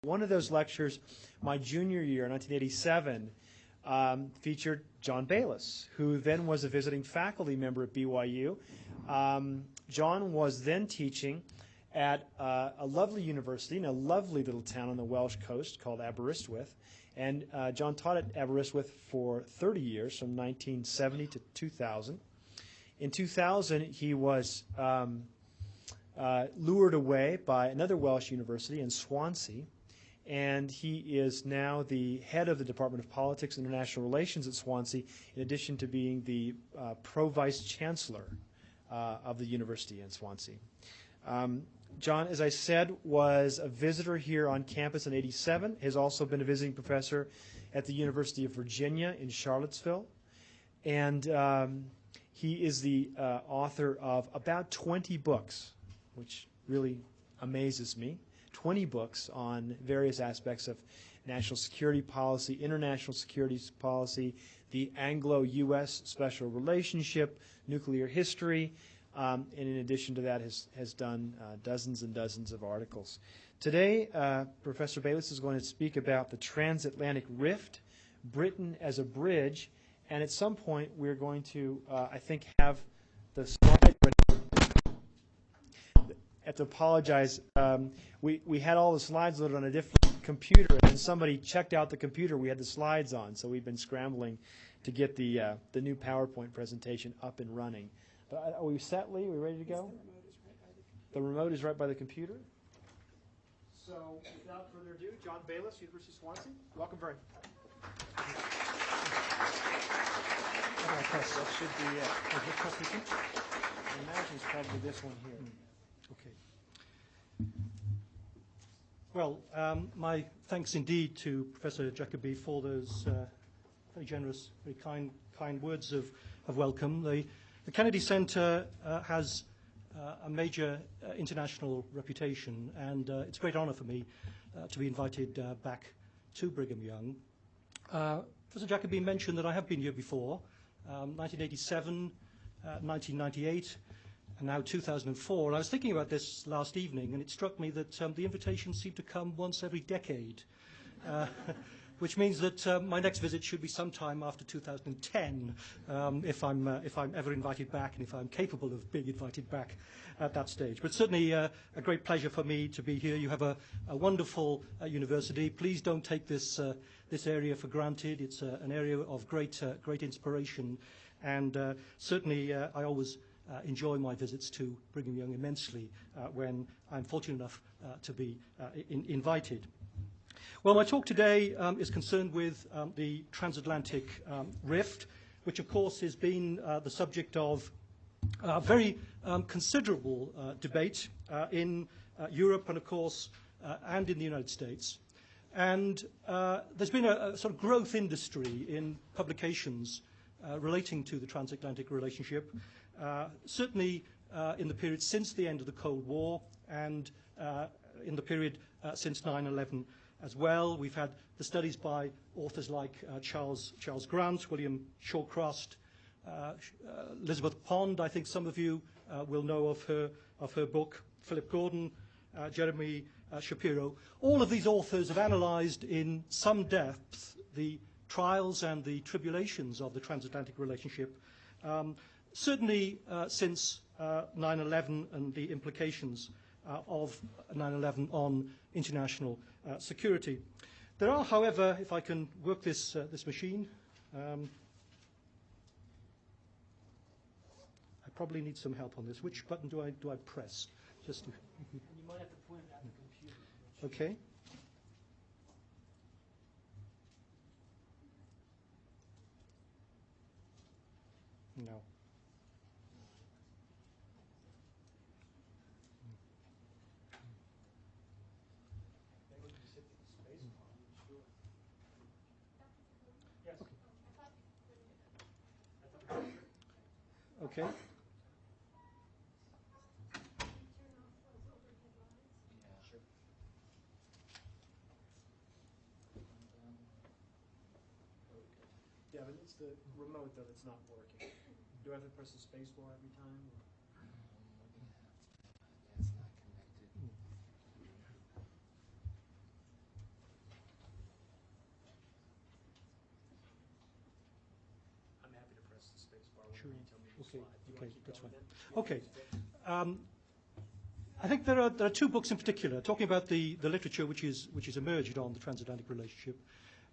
One of those lectures, my junior year, 1987, featured John Baylis, who then was a visiting faculty member at BYU. John was then teaching at a lovely university in a lovely little town on the Welsh coast called Aberystwyth. And John taught at Aberystwyth for 30 years, from 1970 to 2000. In 2000, he was lured away by another Welsh university in Swansea, and he is now the head of the Department of Politics and International Relations at Swansea, in addition to being the Pro-vice-chancellor of the university in Swansea. John, as I said, was a visitor here on campus in '87, has also been a visiting professor at the University of Virginia in Charlottesville, and he is the author of about 20 books, which really amazes me. 20 books on various aspects of national security policy, international security policy, the Anglo-U.S. special relationship, nuclear history, and in addition to that has done dozens and dozens of articles. Today, Professor Baylis is going to speak about the transatlantic rift, Britain as a bridge, and at some point we're going to, I think, have the slide ready. I have to apologize. We had all the slides loaded on a different computer, and then somebody checked out the computer we had the slides on, so we've been scrambling to get the new PowerPoint presentation up and running. But are we set, Lee? Are we ready to go? The remote is right by the computer. So without further ado, John Baylis, University of Swansea. Welcome very much. That should be it. I imagine it's probably this one here. Okay. Well, my thanks indeed to Professor Jacobi for those very generous, very kind words of welcome. The Kennedy Center has a major international reputation, and it's a great honor for me to be invited back to Brigham Young. Professor Jacobi mentioned that I have been here before, 1987, 1998, and now 2004. I was thinking about this last evening, and it struck me that the invitations seem to come once every decade, which means that my next visit should be sometime after 2010, if I'm ever invited back, and if I'm capable of being invited back at that stage. But certainly a great pleasure for me to be here. You have a wonderful university. Please don't take this area for granted. It's an area of great inspiration, and certainly I always enjoy my visits to Brigham Young immensely when I'm fortunate enough to be invited. Well, my talk today is concerned with the transatlantic rift, which of course has been the subject of very considerable debate in Europe and of course and in the United States. And there's been a sort of growth industry in publications relating to the transatlantic relationship, certainly in the period since the end of the Cold War and in the period since 9/11 as well. We've had the studies by authors like Charles Grant, William Shawcross, Elizabeth Pond. I think some of you will know of her book, Philip Gordon, Jeremy Shapiro. All of these authors have analyzed in some depth the trials and the tribulations of the transatlantic relationship, certainly since 9/11 and the implications of 9/11 on international security. There are, however, if I can work this machine, I probably need some help on this. Which button do I press? Just to You might have to point it at the computer. Okay. No. Okay. Yeah, but it's the remote though that's not working. Do I have to press the space bar every time? It's not connected. sharing. Okay, that's fine. Okay. I think there are two books in particular, talking about the literature which is emerged on the transatlantic relationship.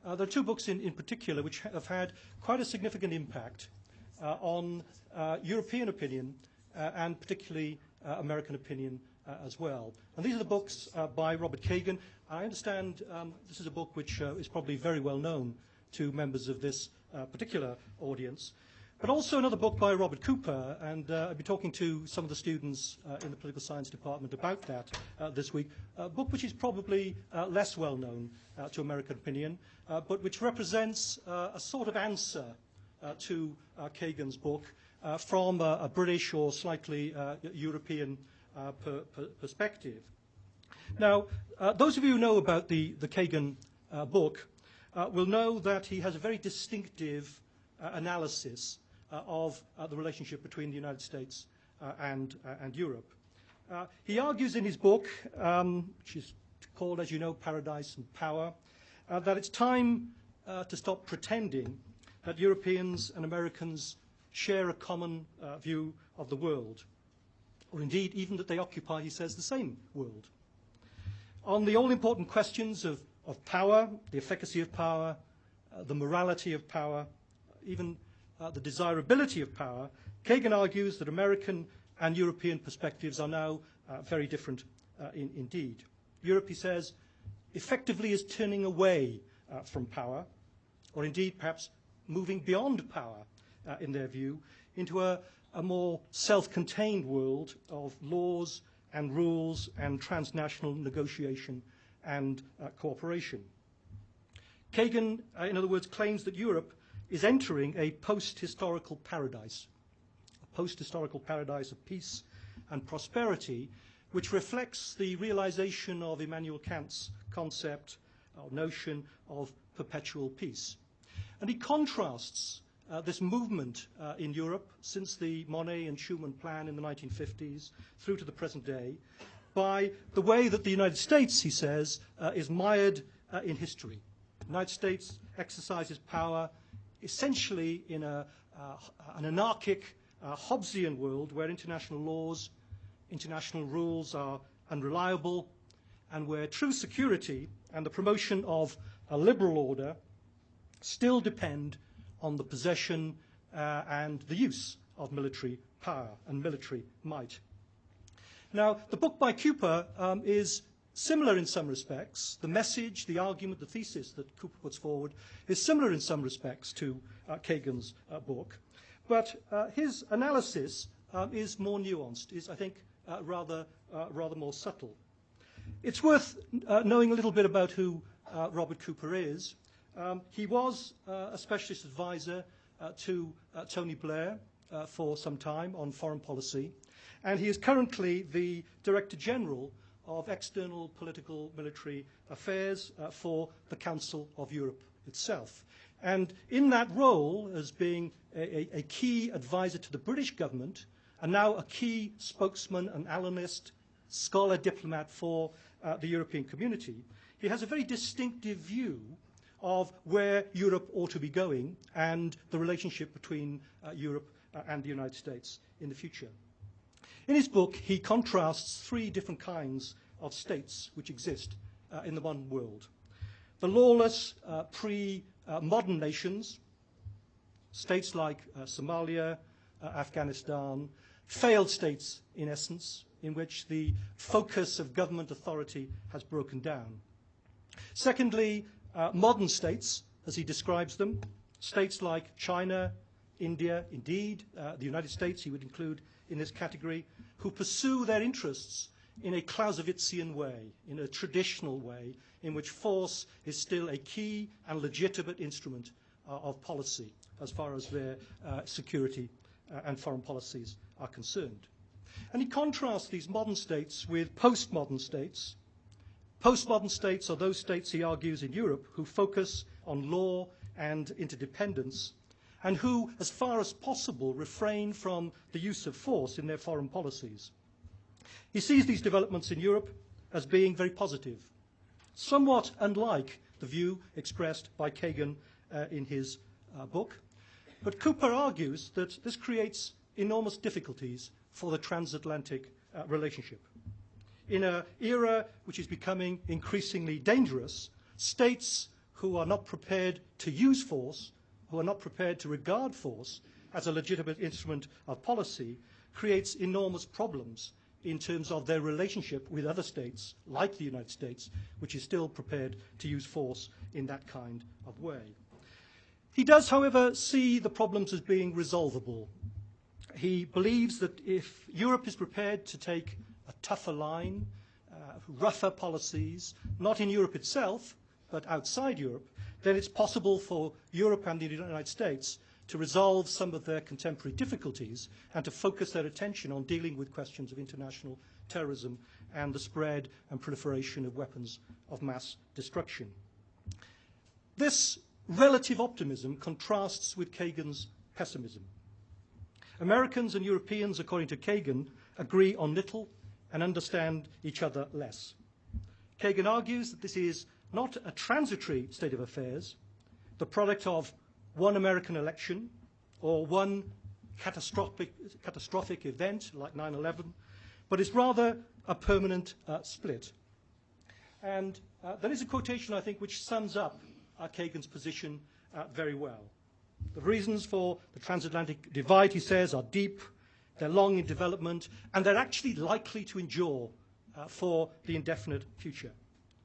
There are two books in particular which have had quite a significant impact on European opinion and particularly American opinion as well. And these are the books by Robert Kagan. I understand this is a book which is probably very well known to members of this particular audience. But also another book by Robert Cooper, and I'll be talking to some of the students in the political science department about that this week. A book which is probably less well known to American opinion, but which represents a sort of answer to Kagan's book from a British or slightly European perspective. Now, those of you who know about the Kagan book will know that he has a very distinctive analysis of the relationship between the United States and Europe. He argues in his book, which is called, as you know, Paradise and Power, that it's time to stop pretending that Europeans and Americans share a common view of the world, or indeed even that they occupy, he says, the same world. On the all-important questions of power, the efficacy of power, the morality of power, even the desirability of power, Kagan argues that American and European perspectives are now very different indeed. Europe, he says, effectively is turning away from power, or indeed perhaps moving beyond power, in their view, into a more self-contained world of laws and rules and transnational negotiation and cooperation. Kagan, in other words, claims that Europe is entering a post-historical paradise of peace and prosperity, which reflects the realization of Immanuel Kant's concept or notion of perpetual peace. And he contrasts this movement in Europe since the Monnet and Schuman plan in the 1950s through to the present day by the way that the United States, he says, is mired in history. The United States exercises power essentially in an anarchic, Hobbesian world where international laws, international rules are unreliable, and where true security and the promotion of a liberal order still depend on the possession and the use of military power and military might. Now, the book by Cooper is similar in some respects. The message, the argument, the thesis that Cooper puts forward is similar in some respects to Kagan's book. But his analysis is more nuanced, is, I think, rather more subtle. It's worth knowing a little bit about who Robert Cooper is. He was a specialist advisor to Tony Blair for some time on foreign policy, and he is currently the Director General of External Political Military Affairs for the Council of Europe itself. And in that role, as being a key advisor to the British government, and now a key spokesman and analyst, scholar, diplomat for the European community, he has a very distinctive view of where Europe ought to be going and the relationship between Europe and the United States in the future. In his book, he contrasts three different kinds of states which exist in the modern world. The lawless, pre-modern nations, states like Somalia, Afghanistan, failed states in essence, in which the focus of government authority has broken down. Secondly, modern states, as he describes them, states like China, India, indeed, the United States he would include in this category, who pursue their interests in a Clausewitzian way, in a traditional way, in which force is still a key and legitimate instrument of policy as far as their security and foreign policies are concerned. And he contrasts these modern states with postmodern states. Postmodern states are those states, he argues, in Europe who focus on law and interdependence, and who, as far as possible, refrain from the use of force in their foreign policies. He sees these developments in Europe as being very positive, somewhat unlike the view expressed by Kagan in his book. But Cooper argues that this creates enormous difficulties for the transatlantic relationship. In an era which is becoming increasingly dangerous, states who are not prepared to use force, who are not prepared to regard force as a legitimate instrument of policy, creates enormous problems in terms of their relationship with other states, like the United States, which is still prepared to use force in that kind of way. He does, however, see the problems as being resolvable. He believes that if Europe is prepared to take a tougher line, rougher policies, not in Europe itself, but outside Europe, then it's possible for Europe and the United States to resolve some of their contemporary difficulties and to focus their attention on dealing with questions of international terrorism and the spread and proliferation of weapons of mass destruction. This relative optimism contrasts with Kagan's pessimism. Americans and Europeans, according to Kagan, agree on little and understand each other less. Kagan argues that this is not a transitory state of affairs, the product of one American election or one catastrophic event like 9/11, but is rather a permanent split. And there is a quotation, I think, which sums up Kagan's position very well. The reasons for the transatlantic divide, he says, are deep, they're long in development, and they're actually likely to endure for the indefinite future.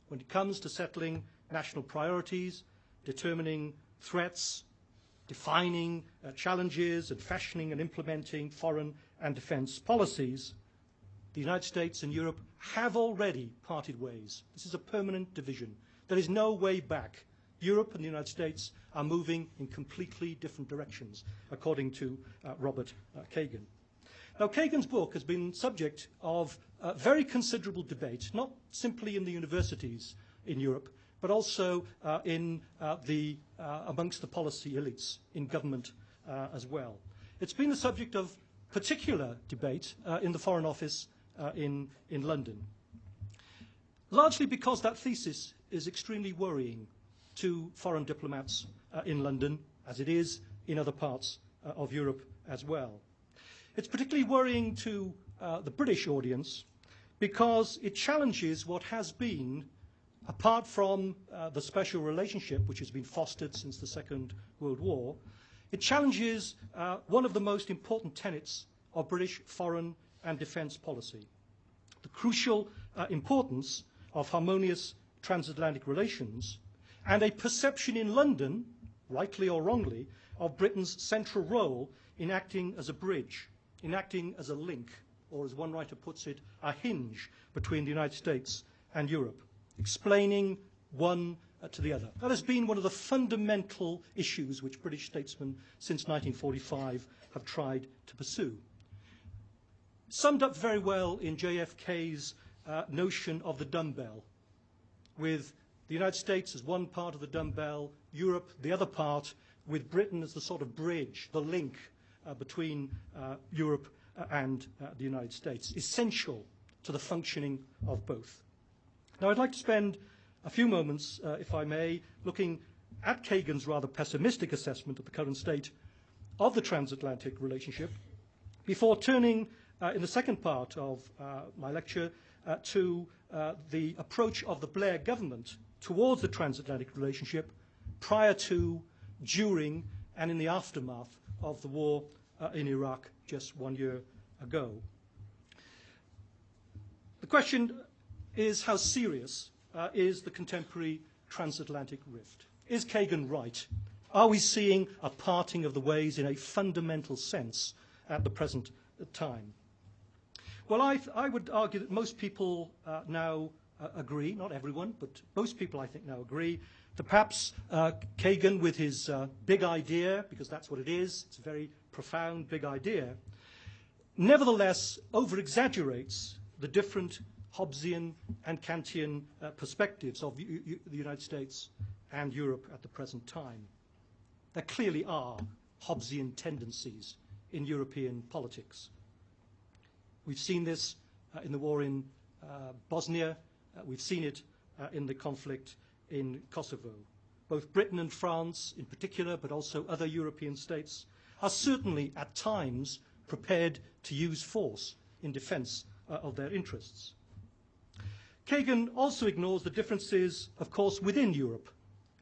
When it comes to settling national priorities, determining threats, defining challenges, and fashioning and implementing foreign and defense policies, the United States and Europe have already parted ways. This is a permanent division. There is no way back. Europe and the United States are moving in completely different directions, according to Robert Kagan. Now, Kagan's book has been subject of very considerable debate, not simply in the universities in Europe, but also amongst the policy elites in government as well. It's been the subject of particular debate in the Foreign Office in London, largely because that thesis is extremely worrying to foreign diplomats in London, as it is in other parts of Europe as well. It's particularly worrying to the British audience because it challenges what has been, apart from the special relationship which has been fostered since the Second World War, it challenges one of the most important tenets of British foreign and defence policy, the crucial importance of harmonious transatlantic relations and a perception in London, rightly or wrongly, of Britain's central role in acting as a bridge, in acting as a link, or as one writer puts it, a hinge between the United States and Europe, explaining one to the other. That has been one of the fundamental issues which British statesmen since 1945 have tried to pursue. Summed up very well in JFK's notion of the dumbbell, with the United States as one part of the dumbbell, Europe the other part, with Britain as the sort of bridge, the link between Europe and the United States, essential to the functioning of both. Now, I'd like to spend a few moments, if I may, looking at Kagan's rather pessimistic assessment of the current state of the transatlantic relationship, before turning in the second part of my lecture to the approach of the Blair government towards the transatlantic relationship prior to, during, and in the aftermath of the war in Iraq just 1 year ago. The question is, how serious is the contemporary transatlantic rift? Is Kagan right? Are we seeing a parting of the ways in a fundamental sense at the present time? Well, I would argue that most people now agree, not everyone, but most people I think now agree, that perhaps Kagan, with his big idea, because that's what it is, it's a very profound big idea, nevertheless over-exaggerates the different Hobbesian and Kantian perspectives of the United States and Europe at the present time. There clearly are Hobbesian tendencies in European politics. We've seen this in the war in Bosnia. We've seen it in the conflict in Kosovo. both Britain and France in particular, but also other European states, are certainly at times prepared to use force in defence of their interests. Kagan also ignores the differences, of course, within Europe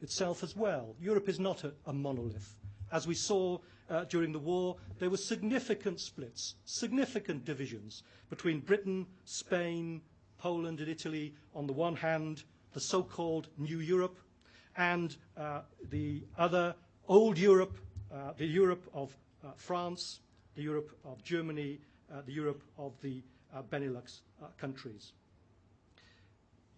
itself as well. Europe is not a monolith. As we saw during the war, there were significant splits, significant divisions between Britain, Spain, Poland and Italy on the one hand, the so-called New Europe, and the other old Europe, the Europe of France, the Europe of Germany, the Europe of the Benelux countries.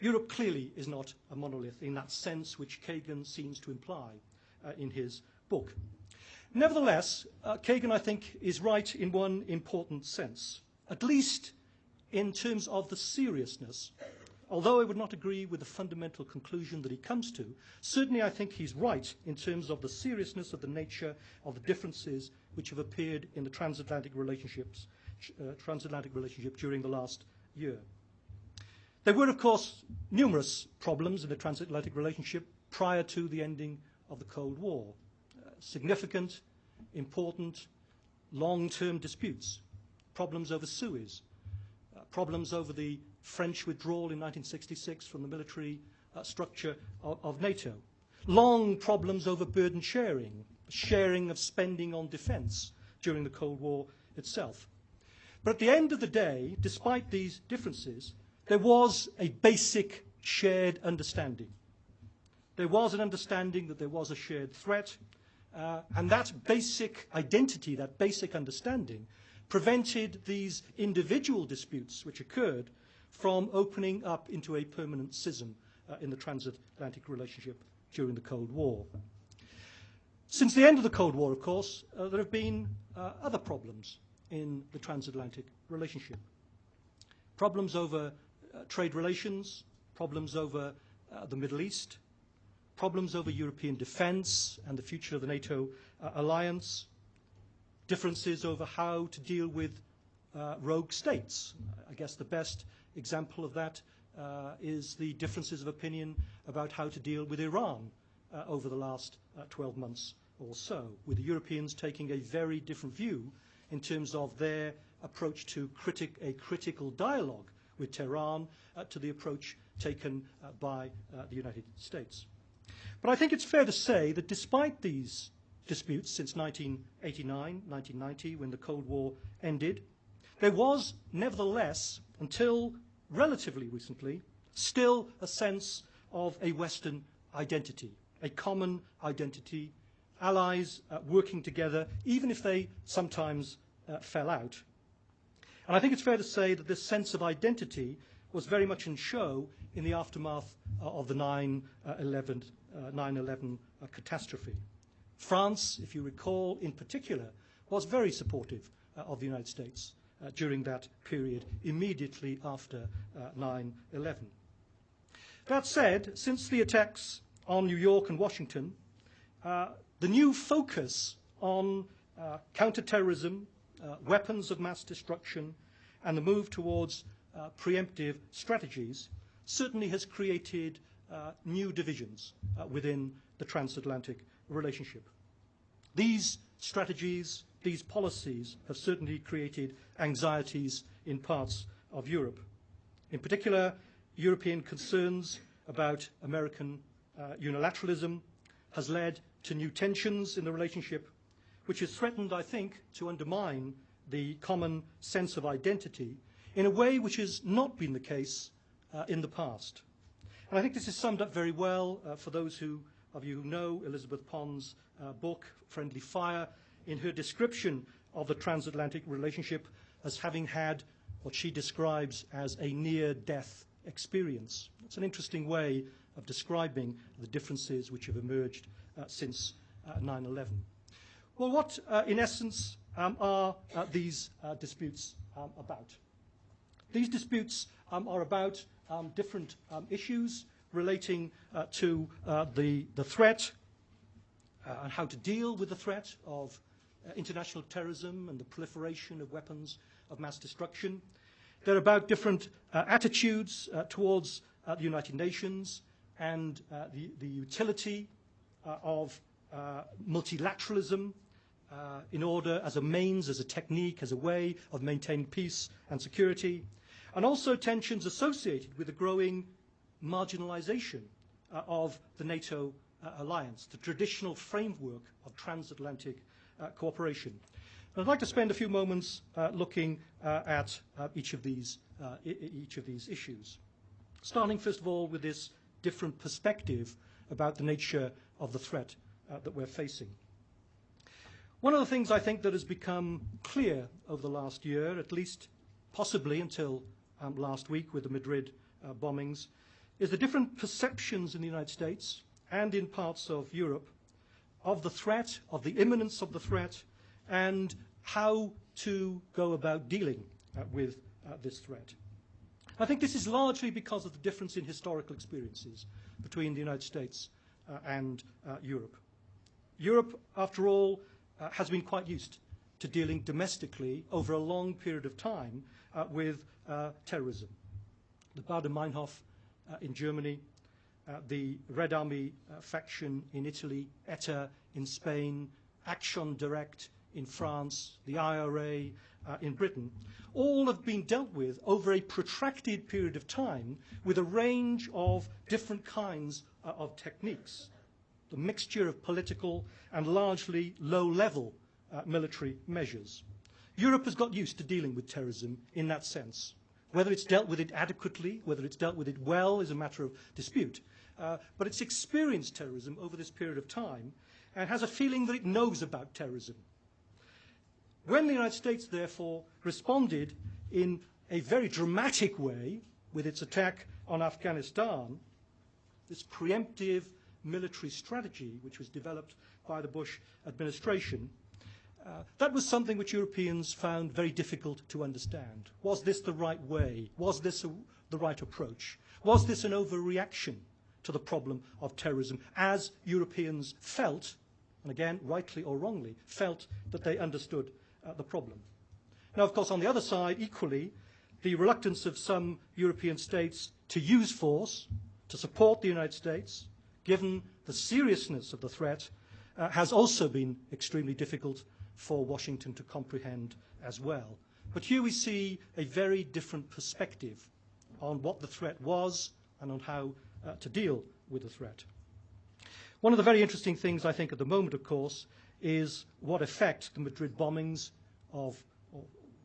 Europe clearly is not a monolith in that sense which Kagan seems to imply in his book. Nevertheless, Kagan, I think, is right in one important sense, at least in terms of the seriousness. Although I would not agree with the fundamental conclusion that he comes to, certainly I think he's right in terms of the seriousness of the nature of the differences which have appeared in the transatlantic relationship during the last year. There were, of course, numerous problems in the transatlantic relationship prior to the ending of the Cold War. Significant, important, long-term disputes, problems over Suez, problems over the French withdrawal in 1966 from the military structure of NATO, long problems over burden sharing, sharing of spending on defence during the Cold War itself. But at the end of the day, despite these differences, there was a basic shared understanding. There was an understanding that there was a shared threat, and that basic identity, that basic understanding, prevented these individual disputes which occurred from opening up into a permanent schism in the transatlantic relationship during the Cold War. Since the end of the Cold War, of course, there have been other problems in the transatlantic relationship. Problems over trade relations, problems over the Middle East, problems over European defence and the future of the NATO alliance, differences over how to deal with rogue states. I guess the best example of that is the differences of opinion about how to deal with Iran over the last 12 months or so, with the Europeans taking a very different view in terms of their approach to a critical dialogue with Tehran to the approach taken by the United States. But I think it's fair to say that despite these disputes since 1989, 1990, when the Cold War ended, there was nevertheless, until relatively recently, still a sense of a Western identity, a common identity, allies working together, even if they sometimes fell out. And I think it's fair to say that this sense of identity was very much in show in the aftermath of the 9/11 catastrophe. France, if you recall, in particular, was very supportive of the United States during that period immediately after 9/11. That said, since the attacks on New York and Washington, the new focus on counterterrorism, weapons of mass destruction, and the move towards preemptive strategies certainly has created new divisions within the transatlantic relationship. These strategies, these policies have certainly created anxieties in parts of Europe. In particular, European concerns about American unilateralism has led to new tensions in the relationship, which has threatened, I think, to undermine the common sense of identity in a way which has not been the case in the past. And I think this is summed up very well for those of you who know Elizabeth Pond's book, Friendly Fire, in her description of the transatlantic relationship as having had what she describes as a near-death experience. It's an interesting way of describing the differences which have emerged since 9/11. Well, what, in essence, are these disputes about? These disputes are about different issues relating to the threat and how to deal with the threat of international terrorism and the proliferation of weapons of mass destruction. They're about different attitudes towards the United Nations and the utility of multilateralism in order as a means, as a technique, as a way of maintaining peace and security, and also tensions associated with the growing marginalization of the NATO alliance, the traditional framework of transatlantic cooperation. And I'd like to spend a few moments looking at each of these issues, starting first of all with this different perspective about the nature of the threat that we're facing. One of the things I think that has become clear over the last year, at least possibly until last week with the Madrid bombings, is the different perceptions in the United States and in parts of Europe of the threat, of the imminence of the threat, and how to go about dealing with this threat. I think this is largely because of the difference in historical experiences between the United States and Europe. Europe, after all, has been quite used to dealing domestically over a long period of time with terrorism. The Baader-Meinhof in Germany, the Red Army faction in Italy, ETA in Spain, Action Direct in France, the IRA in Britain, all have been dealt with over a protracted period of time with a range of different kinds of techniques, the mixture of political and largely low-level military measures. Europe has got used to dealing with terrorism in that sense. Whether it's dealt with it adequately, whether it's dealt with it well is a matter of dispute. But it's experienced terrorism over this period of time and has a feeling that it knows about terrorism. When the United States, therefore, responded in a very dramatic way with its attack on Afghanistan, this preemptive military strategy which was developed by the Bush administration, that was something which Europeans found very difficult to understand. Was this the right way? Was this the right approach? Was this an overreaction to the problem of terrorism, as Europeans felt, and again, rightly or wrongly, felt that they understood the problem? Now, of course, on the other side, equally, the reluctance of some European states to use force to support the United States, given the seriousness of the threat, has also been extremely difficult for Washington to comprehend as well. But here we see a very different perspective on what the threat was and on how to deal with the threat. One of the very interesting things, I think, at the moment, of course, is what effect the Madrid bombings of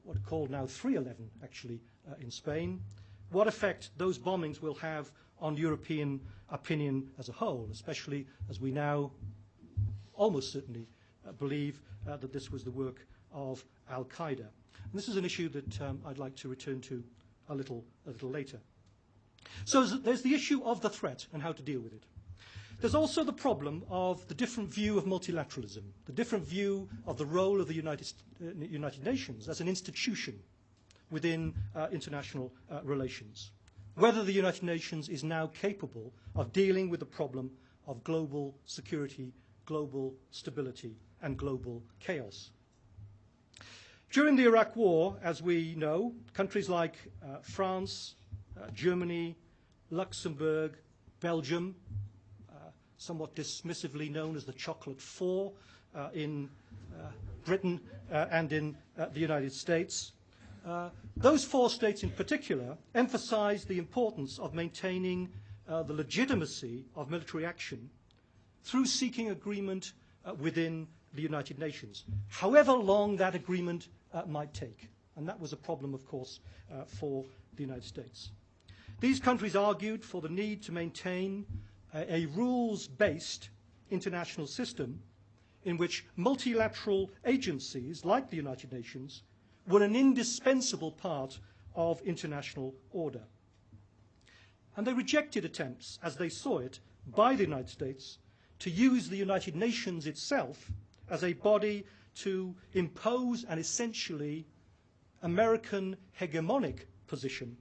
what are called now 3/11, actually, in Spain, what effect those bombings will have on European opinion as a whole, especially as we now almost certainly believe that this was the work of Al-Qaeda. And this is an issue that I'd like to return to a little later. So there's the issue of the threat and how to deal with it. There's also the problem of the different view of multilateralism, the different view of the role of the United Nations as an institution within international relations. Whether the United Nations is now capable of dealing with the problem of global security, global stability, and global chaos. During the Iraq War, as we know, countries like France, Germany, Luxembourg, Belgium, somewhat dismissively known as the Chocolate Four in Britain and in the United States. Those four states in particular emphasized the importance of maintaining the legitimacy of military action through seeking agreement within the United Nations, however long that agreement might take. And that was a problem, of course, for the United States. These countries argued for the need to maintain a rules-based international system in which multilateral agencies, like the United Nations, were an indispensable part of international order. And they rejected attempts, as they saw it, by the United States to use the United Nations itself as a body to impose an essentially American hegemonic position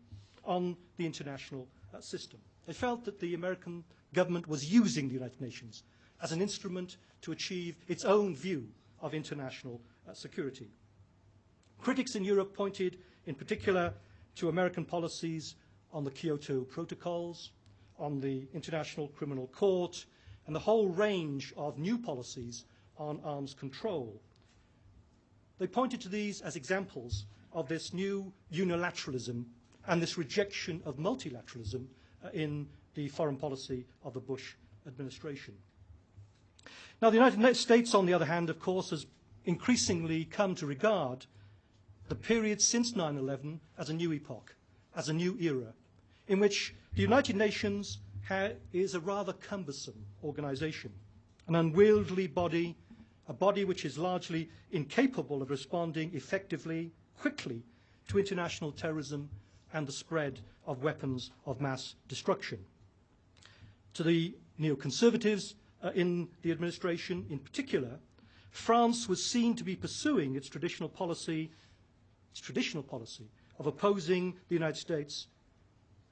on the international system. They felt that the American government was using the United Nations as an instrument to achieve its own view of international security. Critics in Europe pointed in particular to American policies on the Kyoto Protocols, on the International Criminal Court, and the whole range of new policies on arms control. They pointed to these as examples of this new unilateralism and this rejection of multilateralism in the foreign policy of the Bush administration. Now, the United States, on the other hand, of course, has increasingly come to regard the period since 9/11 as a new epoch, as a new era, in which the United Nations is a rather cumbersome organization, an unwieldy body, a body which is largely incapable of responding effectively, quickly, to international terrorism and the spread of weapons of mass destruction. To the neoconservatives in the administration in particular, France was seen to be pursuing its traditional policy of opposing the United States,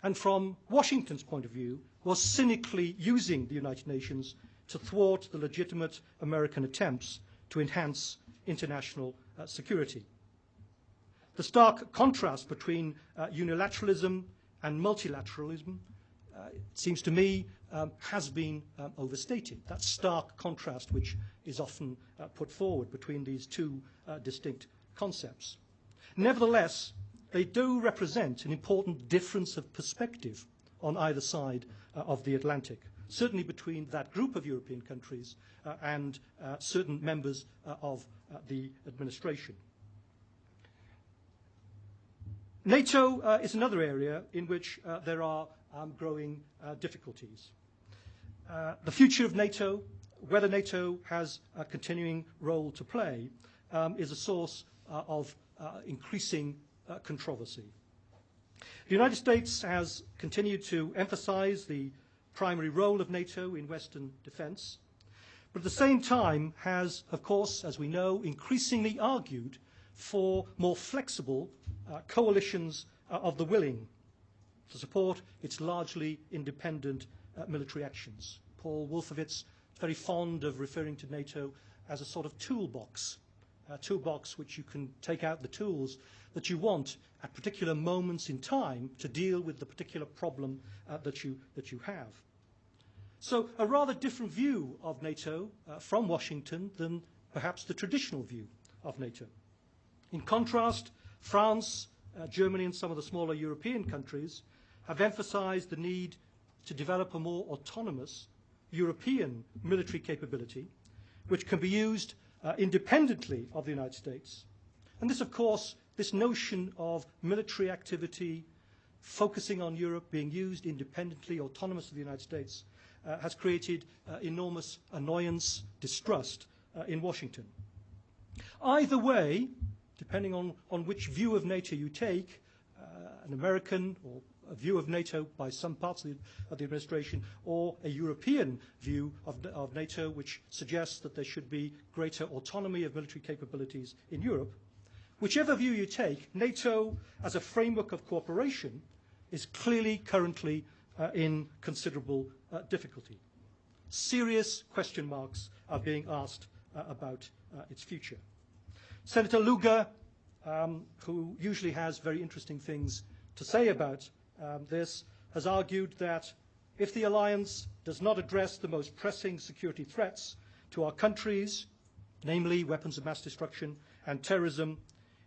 and from Washington's point of view, was cynically using the United Nations to thwart the legitimate American attempts to enhance international security. The stark contrast between unilateralism and multilateralism, it seems to me, has been overstated. That stark contrast which is often put forward between these two distinct concepts. Nevertheless, they do represent an important difference of perspective on either side of the Atlantic, certainly between that group of European countries and certain members of the administration. NATO is another area in which there are growing difficulties. The future of NATO, whether NATO has a continuing role to play, is a source of increasing controversy. The United States has continued to emphasize the primary role of NATO in Western defense, but at the same time has, of course, as we know, increasingly argued for more flexible coalitions of the willing to support its largely independent military actions. Paul Wolfowitz is very fond of referring to NATO as a sort of toolbox, a toolbox which you can take out the tools that you want at particular moments in time to deal with the particular problem that you have. So a rather different view of NATO from Washington than perhaps the traditional view of NATO. In contrast, France, Germany and some of the smaller European countries have emphasized the need to develop a more autonomous European military capability which can be used independently of the United States. And this, of course, this notion of military activity focusing on Europe being used independently, autonomous of the United States, has created enormous annoyance, distrust in Washington. Either way, depending on which view of NATO you take, an American or a view of NATO by some parts of the administration, or a European view of NATO which suggests that there should be greater autonomy of military capabilities in Europe, whichever view you take, NATO as a framework of cooperation is clearly currently in considerable difficulty. Serious question marks are being asked about its future. Senator Lugar, who usually has very interesting things to say about this, has argued that if the alliance does not address the most pressing security threats to our countries, namely weapons of mass destruction and terrorism,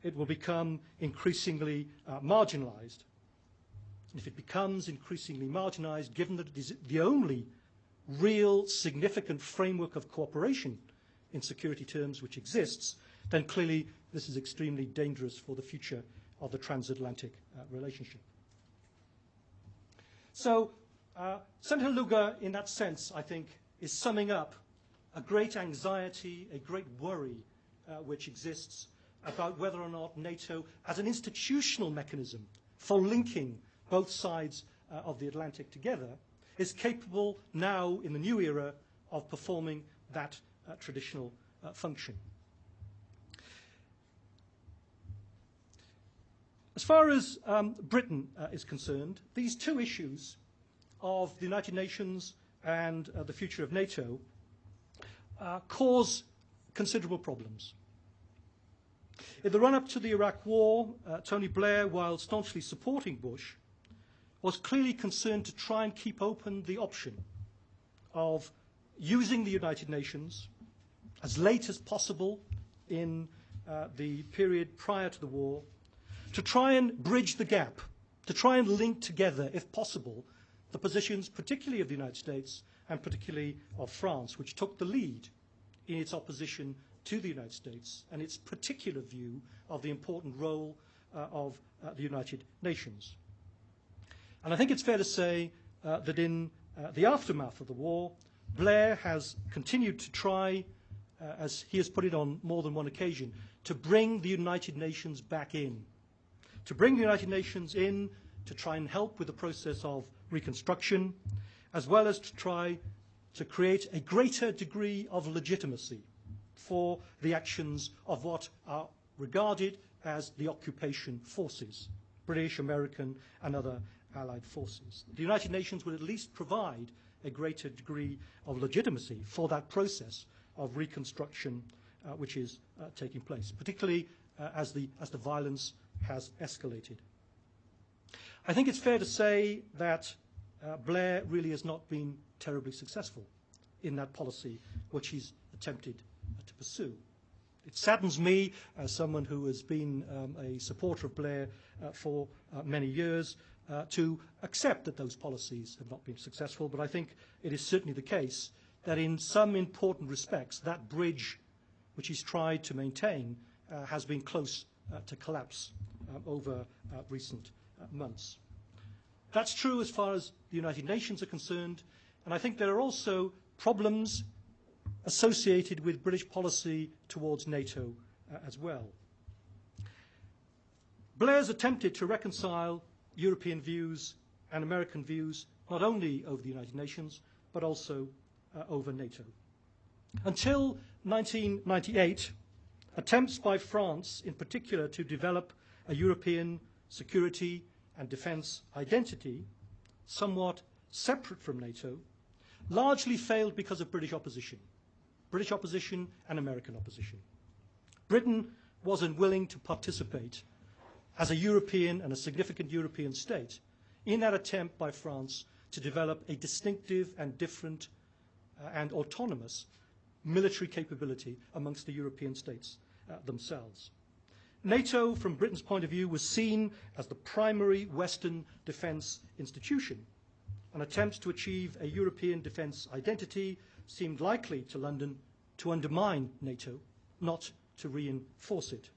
it will become increasingly marginalized. And if it becomes increasingly marginalized, given that it is the only real significant framework of cooperation in security terms which exists, then clearly this is extremely dangerous for the future of the transatlantic relationship. So Senator Lugar, in that sense, I think, is summing up a great anxiety, a great worry which exists about whether or not NATO, as an institutional mechanism for linking both sides of the Atlantic together, is capable now, in the new era, of performing that traditional function. As far as Britain is concerned, these two issues of the United Nations and the future of NATO cause considerable problems. In the run-up to the Iraq War, Tony Blair, while staunchly supporting Bush, was clearly concerned to try and keep open the option of using the United Nations as late as possible in the period prior to the war to try and bridge the gap, to try and link together, if possible, the positions particularly of the United States and particularly of France, which took the lead in its opposition to the United States and its particular view of the important role of the United Nations. And I think it's fair to say that in the aftermath of the war, Blair has continued to try, as he has put it on more than one occasion, to bring the United Nations back in. To bring the United Nations in to try and help with the process of reconstruction, as well as to try to create a greater degree of legitimacy for the actions of what are regarded as the occupation forces, British, American, and other allied forces. The United Nations would at least provide a greater degree of legitimacy for that process of reconstruction which is taking place, particularly as the violence has escalated. I think it's fair to say that Blair really has not been terribly successful in that policy which he's attempted to pursue. It saddens me, as someone who has been a supporter of Blair for many years, to accept that those policies have not been successful, but I think it is certainly the case that in some important respects that bridge which he's tried to maintain has been close to collapse over recent months. That's true as far as the United Nations are concerned, and I think there are also problems associated with British policy towards NATO as well. Blair's attempted to reconcile European views and American views not only over the United Nations but also over NATO. Until 1998, attempts by France in particular to develop a European security and defence identity, somewhat separate from NATO, largely failed because of British opposition and American opposition. Britain was unwilling to participate as a European and a significant European state in that attempt by France to develop a distinctive and different and autonomous military capability amongst the European states themselves. NATO, from Britain's point of view, was seen as the primary Western defence institution, and attempts to achieve a European defence identity seemed likely to London to undermine NATO, not to reinforce it.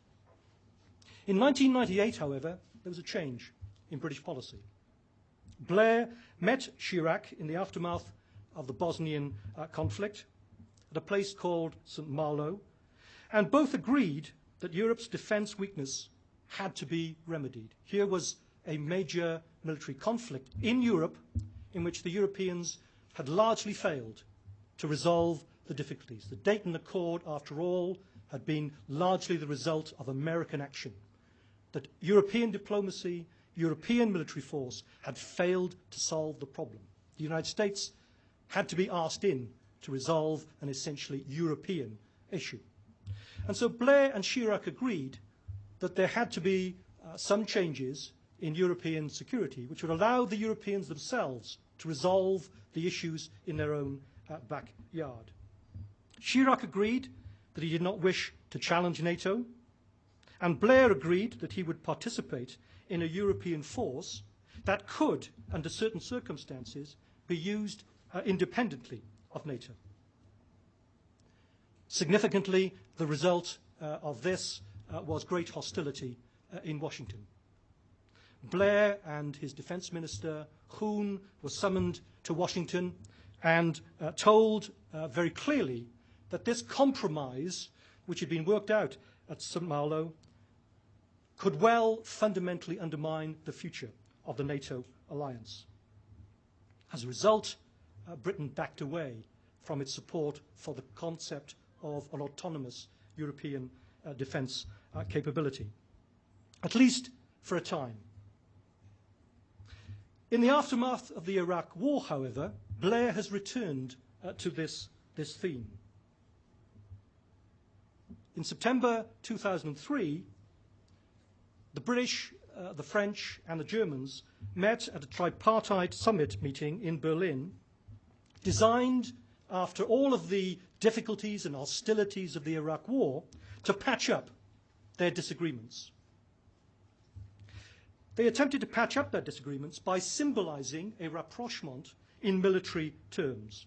In 1998, however, there was a change in British policy. Blair met Chirac in the aftermath of the Bosnian conflict at a place called St. Malo, and both agreed that Europe's defence weakness had to be remedied. Here was a major military conflict in Europe in which the Europeans had largely failed to resolve the difficulties. The Dayton Accord, after all, had been largely the result of American action. That European diplomacy, European military force had failed to solve the problem. The United States had to be asked in to resolve an essentially European issue. And so Blair and Chirac agreed that there had to be some changes in European security which would allow the Europeans themselves to resolve the issues in their own backyard. Chirac agreed that he did not wish to challenge NATO, and Blair agreed that he would participate in a European force that could, under certain circumstances, be used independently of NATO. Significantly, the result of this was great hostility in Washington. Blair and his defence minister, Hoon, were summoned to Washington and told very clearly that this compromise, which had been worked out at St. Malo, could well fundamentally undermine the future of the NATO alliance. As a result, Britain backed away from its support for the concept of an autonomous European defence capability, at least for a time. In the aftermath of the Iraq War, however, Blair has returned to this theme. In September 2003, the British, the French and the Germans met at a tripartite summit meeting in Berlin, designed after all of the difficulties and hostilities of the Iraq War, to patch up their disagreements. They attempted to patch up their disagreements by symbolizing a rapprochement in military terms,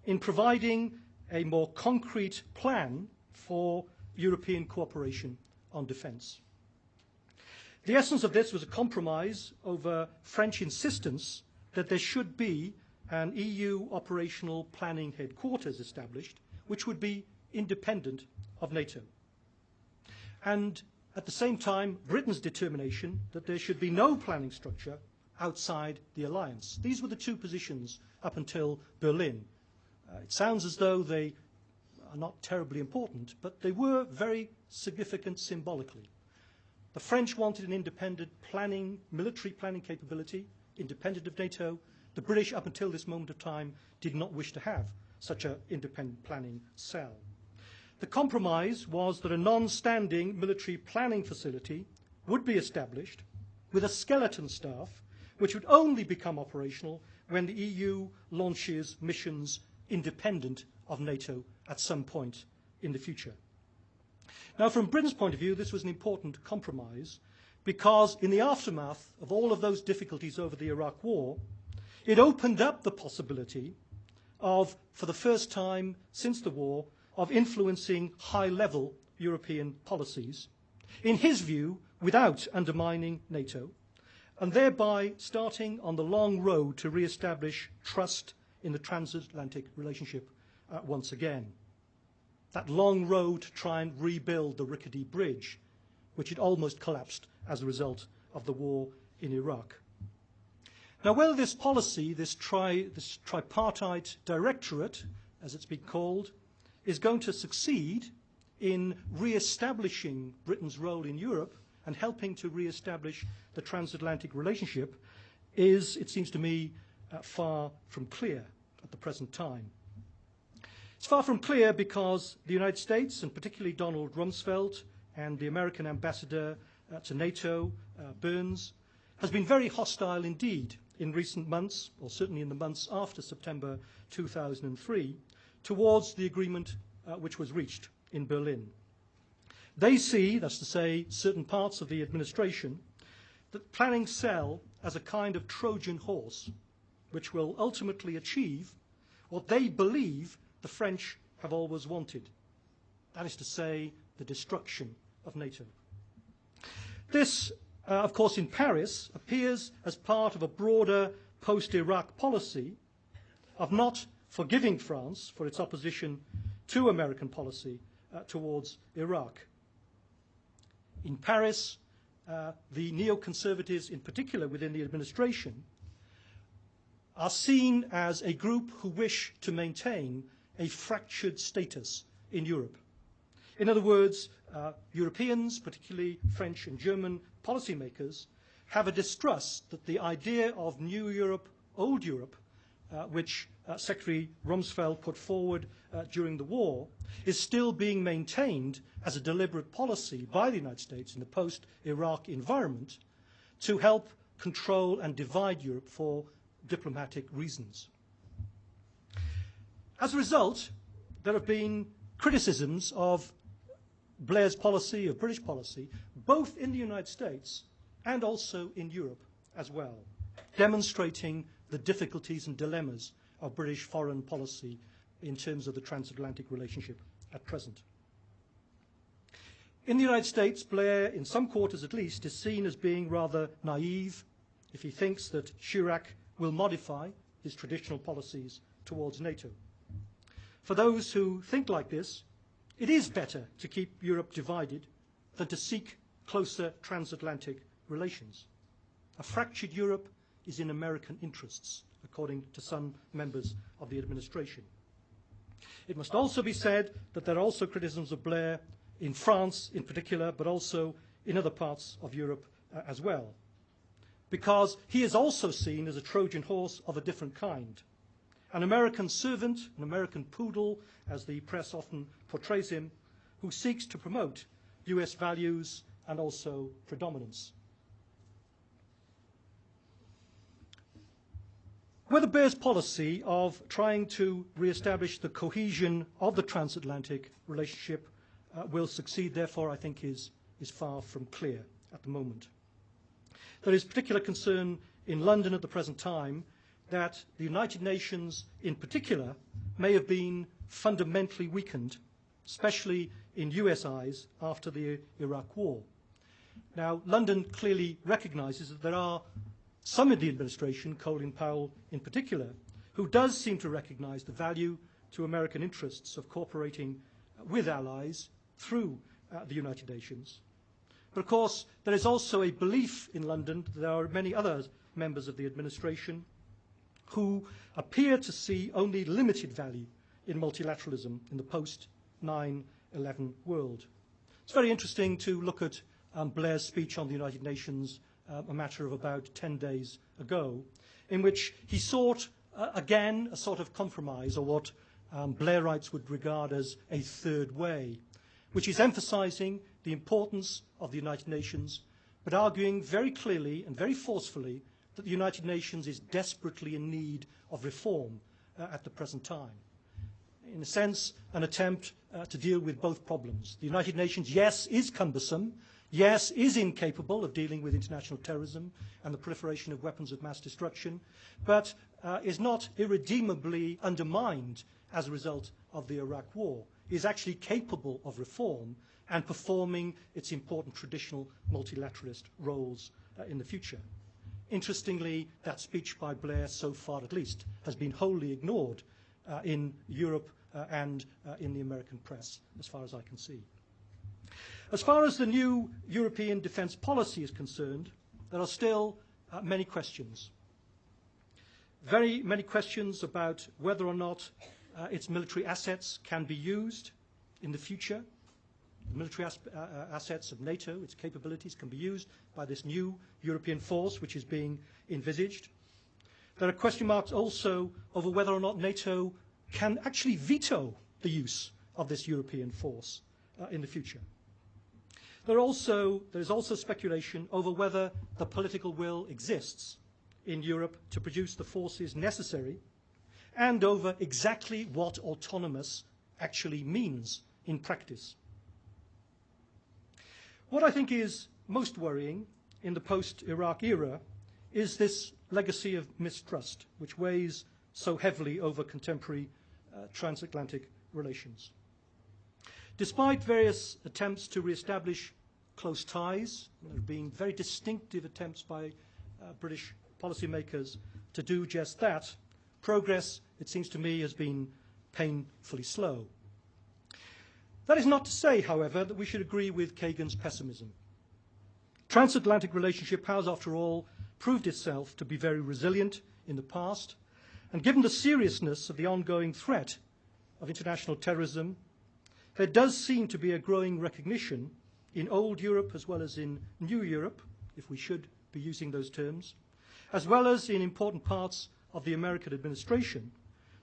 in providing a more concrete plan for European cooperation on defence. The essence of this was a compromise over French insistence that there should be an EU operational planning headquarters established, which would be independent of NATO. And at the same time, Britain's determination that there should be no planning structure outside the alliance. These were the two positions up until Berlin. It sounds as though they are not terribly important, but they were very significant symbolically. The French wanted an independent planning, military planning capability, independent of NATO. The British, up until this moment of time, did not wish to have such an independent planning cell. The compromise was that a non-standing military planning facility would be established with a skeleton staff, which would only become operational when the EU launches missions independent of NATO at some point in the future. Now, from Britain's point of view, this was an important compromise because in the aftermath of all of those difficulties over the Iraq War, it opened up the possibility of, for the first time since the war, of influencing high-level European policies, in his view, without undermining NATO, and thereby starting on the long road to re-establish trust in the transatlantic relationship once again. That long road to try and rebuild the rickety bridge, which had almost collapsed as a result of the war in Iraq. Now, whether this policy, this tripartite directorate, as it's been called, is going to succeed in re-establishing Britain's role in Europe and helping to re-establish the transatlantic relationship is, it seems to me, far from clear at the present time. It's far from clear because the United States, and particularly Donald Rumsfeld and the American ambassador to NATO, Burns, has been very hostile indeed in recent months, or certainly in the months after September 2003, towards the agreement which was reached in Berlin. They see, that's to say, certain parts of the administration, that planning cell as a kind of Trojan horse, which will ultimately achieve what they believe the French have always wanted. That is to say, the destruction of NATO. This, of course, in Paris, appears as part of a broader post-Iraq policy of not forgiving France for its opposition to American policy towards Iraq. In Paris, the neoconservatives, in particular within the administration, are seen as a group who wish to maintain a fractured status in Europe. In other words, Europeans, particularly French and German policymakers, have a distrust that the idea of new Europe, old Europe, which Secretary Rumsfeld put forward during the war, is still being maintained as a deliberate policy by the United States in the post-Iraq environment to help control and divide Europe for diplomatic reasons. As a result, there have been criticisms of Blair's policy, of British policy, both in the United States and also in Europe as well, demonstrating the difficulties and dilemmas of British foreign policy in terms of the transatlantic relationship at present. In the United States, Blair, in some quarters at least, is seen as being rather naive if he thinks that Chirac will modify his traditional policies towards NATO. For those who think like this, it is better to keep Europe divided than to seek closer transatlantic relations. A fractured Europe is in American interests, according to some members of the administration. It must also be said that there are also criticisms of Blair in France in particular, but also in other parts of Europe as well, because he is also seen as a Trojan horse of a different kind. An American servant, an American poodle, as the press often portrays him, who seeks to promote US values and also predominance. Whether Blair's policy of trying to re-establish the cohesion of the transatlantic relationship will succeed, therefore, I think is far from clear at the moment. There is particular concern in London at the present time that the United Nations in particular may have been fundamentally weakened, especially in US eyes, after the Iraq War. Now, London clearly recognises that there are some in the administration, Colin Powell in particular, who does seem to recognise the value to American interests of cooperating with allies through the United Nations. But of course, there is also a belief in London that there are many other members of the administration who appear to see only limited value in multilateralism in the post-9/11 world. It's very interesting to look at Blair's speech on the United Nations a matter of about 10 days ago, in which he sought, again, a sort of compromise, or what Blairites would regard as a third way, which is emphasising the importance of the United Nations, but arguing very clearly and very forcefully that the United Nations is desperately in need of reform at the present time. In a sense, an attempt to deal with both problems. The United Nations, yes, is cumbersome, yes, is incapable of dealing with international terrorism and the proliferation of weapons of mass destruction, but is not irredeemably undermined as a result of the Iraq War, is actually capable of reform and performing its important traditional multilateralist roles in the future. Interestingly, that speech by Blair, so far at least, has been wholly ignored in Europe and in the American press, as far as I can see. As far as the new European defence policy is concerned, there are still many questions. Very many questions about whether or not its military assets can be used in the future. The military assets of NATO, its capabilities, can be used by this new European force which is being envisaged. There are question marks also over whether or not NATO can actually veto the use of this European force in the future. There is also speculation over whether the political will exists in Europe to produce the forces necessary, and over exactly what autonomous actually means in practice. What I think is most worrying in the post-Iraq era is this legacy of mistrust, which weighs so heavily over contemporary transatlantic relations. Despite various attempts to re-establish close ties, there have been very distinctive attempts by British policymakers to do just that, progress, it seems to me, has been painfully slow. That is not to say, however, that we should agree with Kagan's pessimism. Transatlantic relationship has, after all, proved itself to be very resilient in the past, and given the seriousness of the ongoing threat of international terrorism, there does seem to be a growing recognition in old Europe as well as in new Europe, if we should be using those terms, as well as in important parts of the American administration,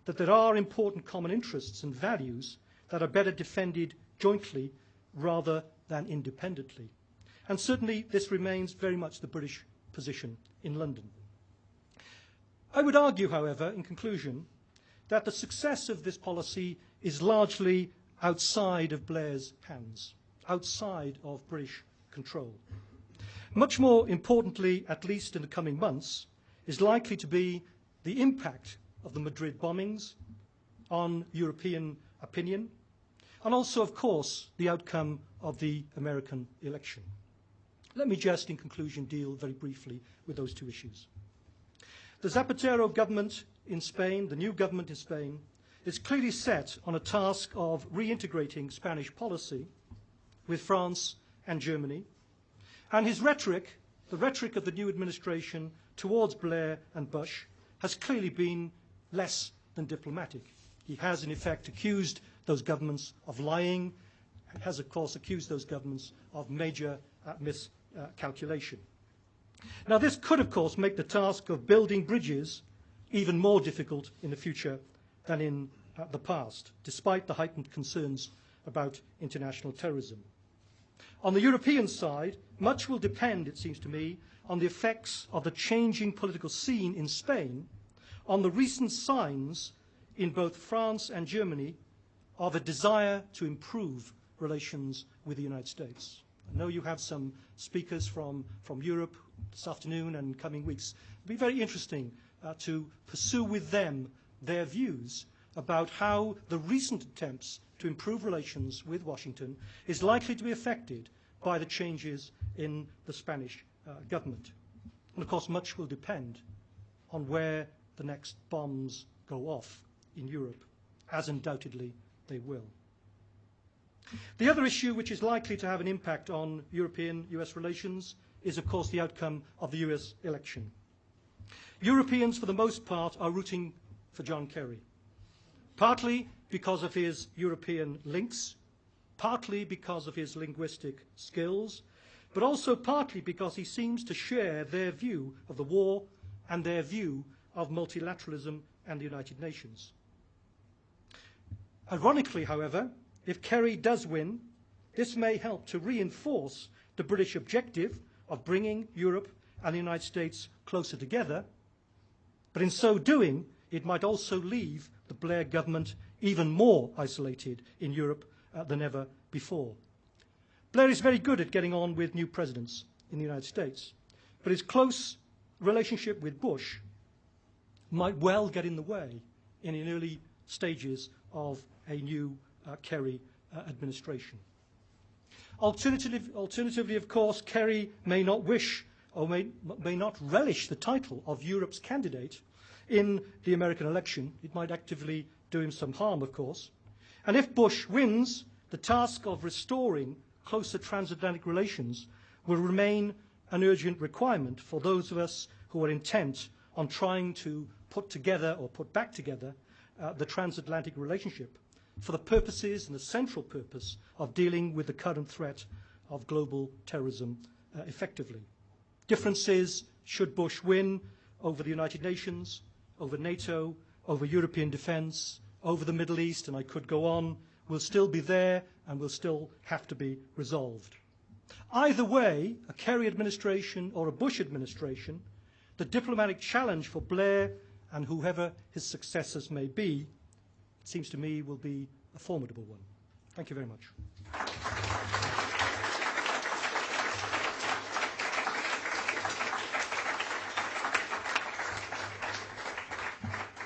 that there are important common interests and values that are better defended jointly rather than independently. And certainly this remains very much the British position in London. I would argue, however, in conclusion, that the success of this policy is largely outside of Blair's hands, outside of British control. Much more importantly, at least in the coming months, is likely to be the impact of the Madrid bombings on European opinion, and also, of course, the outcome of the American election. Let me just, in conclusion, deal very briefly with those two issues. The Zapatero government in Spain, the new government in Spain, is clearly set on a task of reintegrating Spanish policy with France and Germany, and his rhetoric, the rhetoric of the new administration towards Blair and Bush, has clearly been less than diplomatic. He has, in effect, accused those governments of lying, and has, of course, accused those governments of major miscalculation. Now, this could, of course, make the task of building bridges even more difficult in the future than in the past, despite the heightened concerns about international terrorism. On the European side, much will depend, it seems to me, on the effects of the changing political scene in Spain on the recent signs in both France and Germany of a desire to improve relations with the United States. I know you have some speakers from Europe this afternoon and coming weeks. It will be very interesting to pursue with them their views about how the recent attempts to improve relations with Washington is likely to be affected by the changes in the Spanish government. And of course, much will depend on where the next bombs go off in Europe, as undoubtedly they will. The other issue which is likely to have an impact on European-US relations is, of course, the outcome of the US election. Europeans, for the most part, are rooting for John Kerry, partly because of his European links, partly because of his linguistic skills, but also partly because he seems to share their view of the war and their view of multilateralism and the United Nations. Ironically, however, if Kerry does win, this may help to reinforce the British objective of bringing Europe and the United States closer together, but in so doing, it might also leave the Blair government even more isolated in Europe than ever before. Blair is very good at getting on with new presidents in the United States, but his close relationship with Bush might well get in the way in the early stages of a new Kerry administration. Alternatively, of course, Kerry may not wish or may not relish the title of Europe's candidate in the American election. It might actively do him some harm, of course. And if Bush wins, the task of restoring closer transatlantic relations will remain an urgent requirement for those of us who are intent on trying to put together or put back together the transatlantic relationship for the purposes and the central purpose of dealing with the current threat of global terrorism effectively. Differences, should Bush win, over the United Nations, over NATO, over European defence, over the Middle East, and I could go on, will still be there and will still have to be resolved. Either way, a Kerry administration or a Bush administration, the diplomatic challenge for Blair and whoever his successors may be, it seems to me, will be a formidable one. Thank you very much.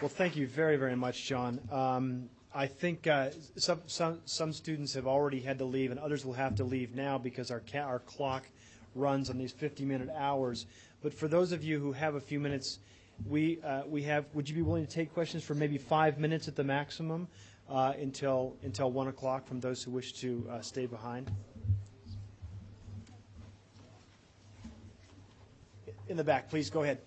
Well, thank you very, very much, John. I think some students have already had to leave, and others will have to leave now because our clock runs on these 50-minute hours. But for those of you who have a few minutes, we have. Would you be willing to take questions for maybe 5 minutes at the maximum until 1 o'clock from those who wish to stay behind? In the back, please go ahead.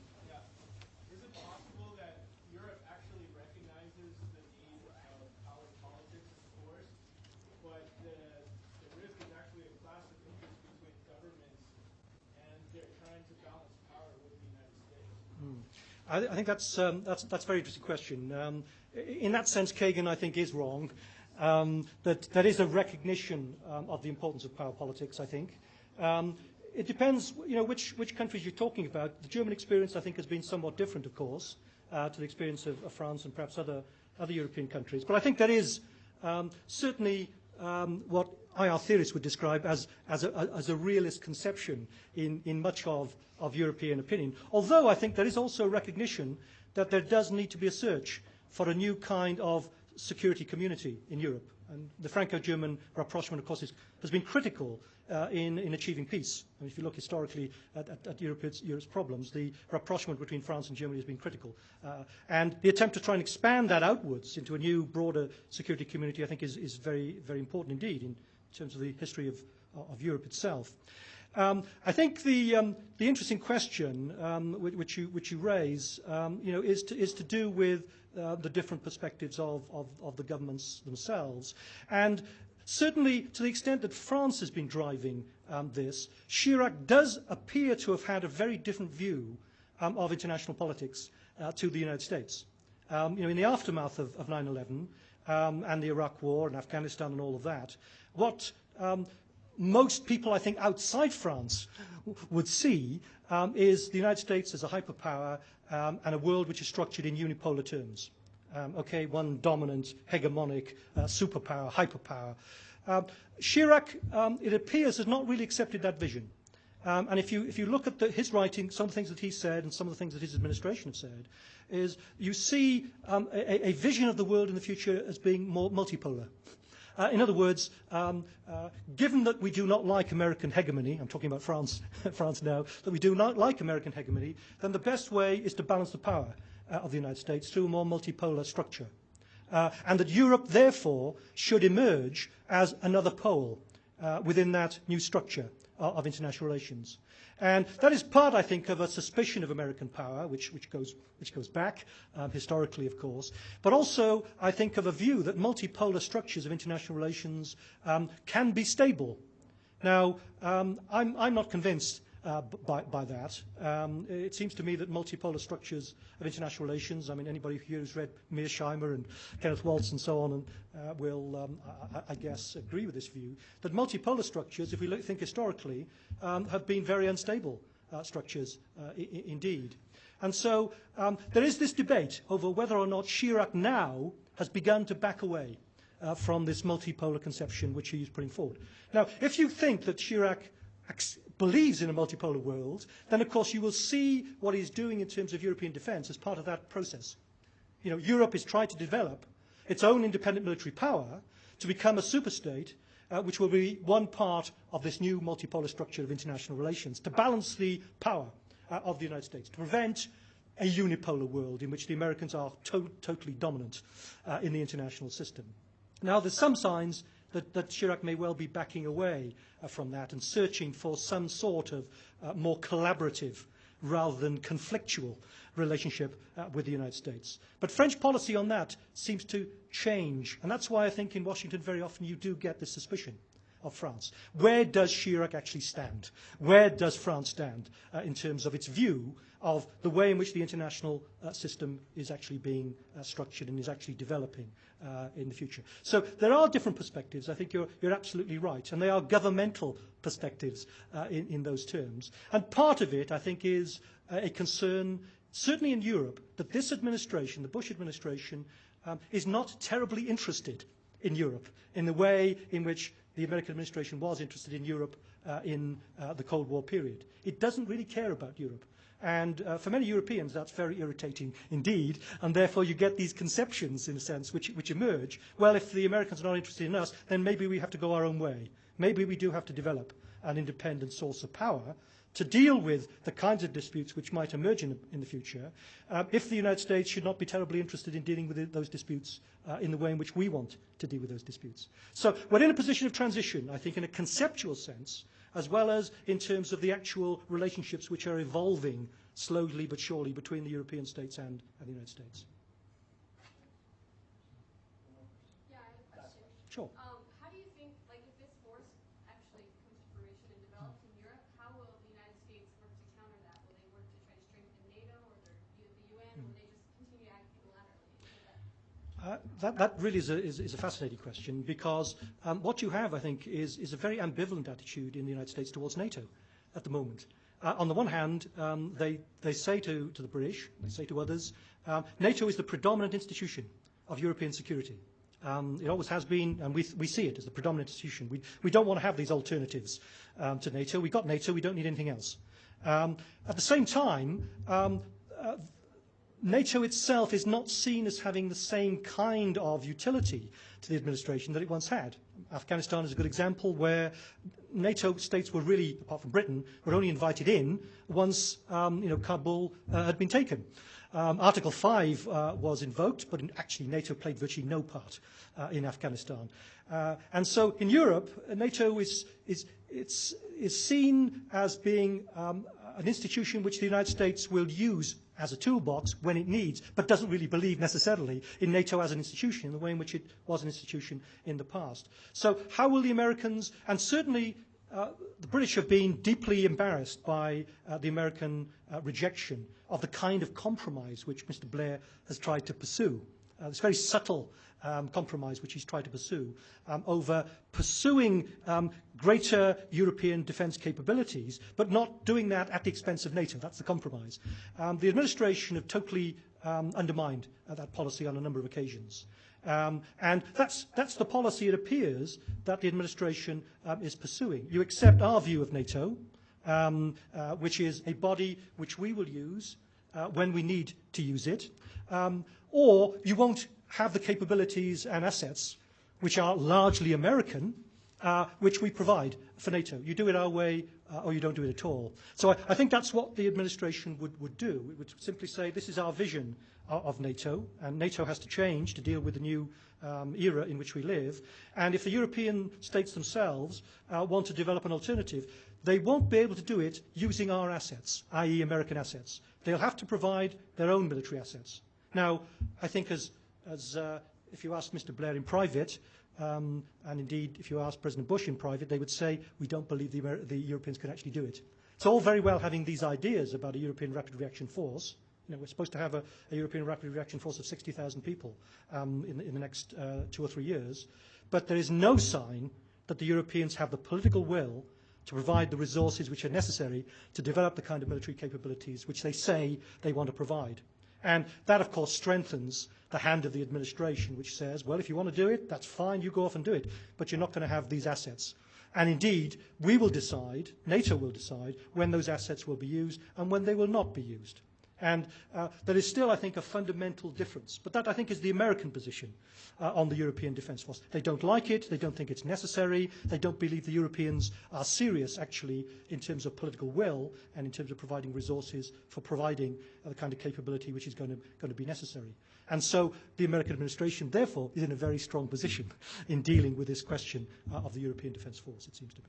I think that's a very interesting question. In that sense, Kagan, I think, is wrong. That is a recognition of the importance of power politics, I think. It depends, which countries you're talking about. The German experience, I think, has been somewhat different, of course, to the experience of France and perhaps other European countries. But I think that is certainly what IR theorists would describe as a realist conception in much of European opinion. Although I think there is also recognition that there does need to be a search for a new kind of security community in Europe. And the Franco-German rapprochement, of course, has been critical in achieving peace. I mean, if you look historically at Europe's problems, the rapprochement between France and Germany has been critical. And the attempt to try and expand that outwards into a new, broader security community, I think, is very, very important indeed in terms of the history of Europe itself. I think the interesting question which you raise, is to do with the different perspectives of the governments themselves, and certainly to the extent that France has been driving this, Chirac does appear to have had a very different view of international politics to the United States. In the aftermath of 9/11 and the Iraq War and Afghanistan and all of that, what most people, I think, outside France would see is the United States as a hyperpower and a world which is structured in unipolar terms. One dominant, hegemonic superpower, hyperpower. Chirac, it appears, has not really accepted that vision. And if you look at his writing, some of the things that he said and some of the things that his administration have said, is you see a vision of the world in the future as being more multipolar. In other words, given that we do not like American hegemony, I'm talking about France, France now, that we do not like American hegemony, then the best way is to balance the power of the United States through a more multipolar structure. And that Europe, therefore, should emerge as another pole within that new structure of international relations. And that is part, I think, of a suspicion of American power, which goes back historically, of course, but also, I think, of a view that multipolar structures of international relations can be stable. Now, I'm not convinced by that. It seems to me that multipolar structures of international relations, I mean, anybody here who's read Mearsheimer and Kenneth Waltz and so on will, I guess, agree with this view, that multipolar structures, if we think historically, have been very unstable structures indeed. And so there is this debate over whether or not Chirac now has begun to back away from this multipolar conception which he is putting forward. Now, if you think that Chirac believes in a multipolar world, then of course you will see what he's doing in terms of European defence as part of that process. You know, Europe is trying to develop its own independent military power to become a superstate which will be one part of this new multipolar structure of international relations, to balance the power of the United States, to prevent a unipolar world in which the Americans are totally dominant in the international system. Now, there's some signs that Chirac may well be backing away from that and searching for some sort of more collaborative rather than conflictual relationship with the United States. But French policy on that seems to change, and that's why I think in Washington very often you do get this suspicion of France. Where does Chirac actually stand? Where does France stand in terms of its view of the way in which the international system is actually being structured and is actually developing in the future? So there are different perspectives. I think you're absolutely right. And they are governmental perspectives in those terms. And part of it, I think, is a concern, certainly in Europe, that this administration, the Bush administration, is not terribly interested in Europe in the way in which the American administration was interested in Europe in the Cold War period. It doesn't really care about Europe. And for many Europeans, that's very irritating indeed, and therefore you get these conceptions, in a sense, which emerge. Well, if the Americans are not interested in us, then maybe we have to go our own way. Maybe we do have to develop an independent source of power to deal with the kinds of disputes which might emerge in the future, if the United States should not be terribly interested in dealing with those disputes in the way in which we want to deal with those disputes. So we're in a position of transition, I think, in a conceptual sense, as well as in terms of the actual relationships which are evolving slowly but surely between the European states and the United States. Yeah, I have a question. Sure. How do you think, like, if this force actually comes to fruition and develops in Europe, how will the United States work to counter that? Will they work to try to strengthen NATO or the UN, or will they just continue to act unilaterally? That really is a fascinating question, because what you have, I think, is a very ambivalent attitude in the United States towards NATO at the moment. On the one hand, they say to the British, they say to others, NATO is the predominant institution of European security. It always has been, and we see it as the predominant institution. We don't want to have these alternatives to NATO. We've got NATO, we don't need anything else. At the same time, NATO itself is not seen as having the same kind of utility to the administration that it once had. Afghanistan is a good example where NATO states were really, apart from Britain, were only invited in once Kabul had been taken. Article 5 was invoked, but actually NATO played virtually no part in Afghanistan. And so in Europe, NATO is seen as being an institution which the United States will use as a toolbox when it needs, but doesn't really believe necessarily in NATO as an institution in the way in which it was an institution in the past. So how will the Americans, and certainly the British have been deeply embarrassed by the American rejection of the kind of compromise which Mr. Blair has tried to pursue. This very subtle compromise which he's tried to pursue over pursuing greater European defence capabilities, but not doing that at the expense of NATO. That's the compromise. The administration have totally undermined that policy on a number of occasions. And that's the policy, it appears, that the administration is pursuing. You accept our view of NATO, which is a body which we will use when we need to use it, or you won't have the capabilities and assets which are largely American, which we provide for NATO. You do it our way or you don't do it at all. So I think that's what the administration would do. It would simply say, this is our vision of NATO, and NATO has to change to deal with the new era in which we live. And if the European states themselves want to develop an alternative, they won't be able to do it using our assets, i.e. American assets. They'll have to provide their own military assets. Now, I think as if you ask Mr. Blair in private, and indeed if you ask President Bush in private, they would say, we don't believe the Europeans can actually do it. It's all very well having these ideas about a European rapid reaction force. You know, we're supposed to have a European rapid reaction force of 60,000 people in the next 2 or 3 years, but there is no sign that the Europeans have the political will to provide the resources which are necessary to develop the kind of military capabilities which they say they want to provide. And that, of course, strengthens the hand of the administration, which says, well, if you want to do it, that's fine, you go off and do it, but you're not going to have these assets. And indeed, we will decide, NATO will decide, when those assets will be used and when they will not be used. And there is still, I think, a fundamental difference. But that, I think, is the American position on the European Defence Force. They don't like it. They don't think it's necessary. They don't believe the Europeans are serious, actually, in terms of political will and in terms of providing resources for providing the kind of capability which is going to be necessary. And so the American administration, therefore, is in a very strong position in dealing with this question of the European Defence Force, it seems to be.